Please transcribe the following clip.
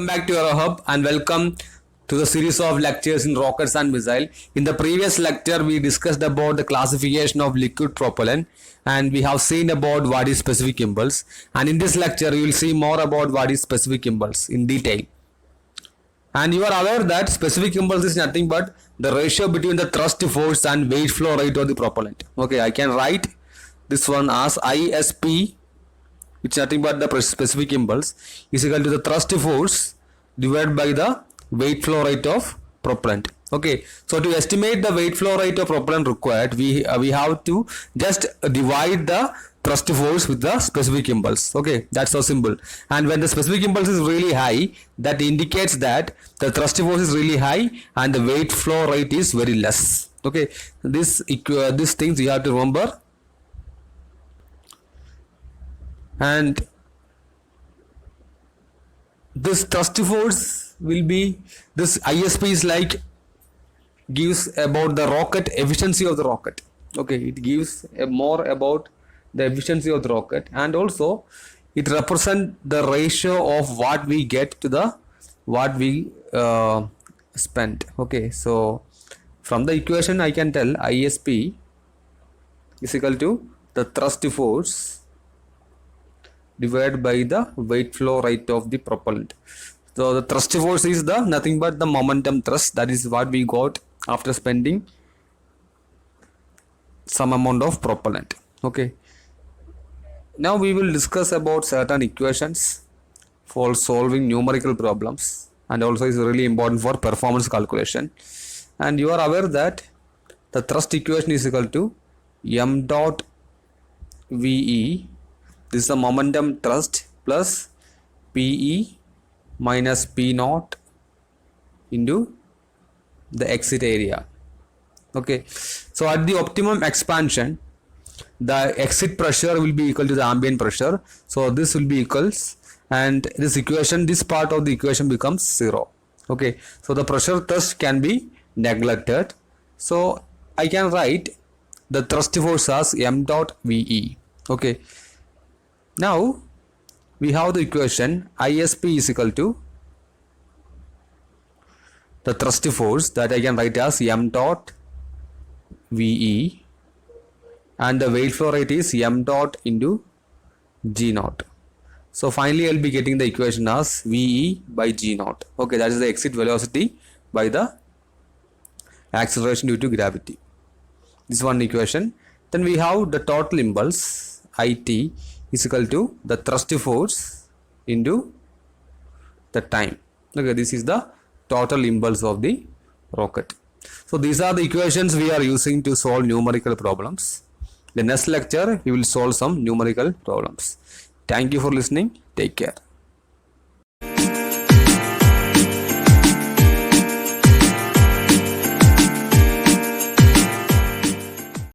Welcome back to your hub and welcome to the series of lectures in rockets and missile. In the previous lecture, we discussed about the classification of liquid propellant and we have seen about what is specific impulse. And in this lecture, you will see more about what is specific impulse in detail. And you are aware that specific impulse is nothing but the ratio between the thrust force and weight flow rate of the propellant. Okay, I can write this one as ISP, which is nothing but the specific impulse, is equal to the thrust force divided by the weight flow rate of propellant. Okay, so to estimate the weight flow rate of propellant required, we have to just divide the thrust force with the specific impulse. Okay, that's so simple. And when the specific impulse is really high, that indicates that the thrust force is really high and the weight flow rate is very less. Okay, these things you have to remember. And this thrust force will be, this ISP is like gives about the rocket efficiency of the rocket. Okay, it gives more about the efficiency of the rocket, and also it represents the ratio of what we get to the what we spent. Okay, so from the equation I can tell ISP is equal to the thrust force divided by the weight flow rate of the propellant. So the thrust force is the nothing but the momentum thrust, that is what we got after spending some amount of propellant. Okay, now we will discuss about certain equations for solving numerical problems, and also is really important for performance calculation. And you are aware that the thrust equation is equal to m dot VE, this is the momentum thrust, plus PE minus P naught into the exit area. Okay, so at the optimum expansion, the exit pressure will be equal to the ambient pressure. So this will be equals, and this equation, this part of the equation becomes 0. Okay, so the pressure thrust can be neglected. So I can write the thrust force as m dot VE. Okay, now we have the equation ISP is equal to the thrust force, that I can write as m dot VE, and the weight flow rate is m dot into G naught. So finally I will be getting the equation as VE by G naught. Okay, that is the exit velocity by the acceleration due to gravity. This one equation. Then we have the total impulse IT is equal to the thrust force into the time. Okay, this is the total impulse of the rocket. So these are the equations we are using to solve numerical problems. The next lecture we will solve some numerical problems. Thank you for listening. Take care.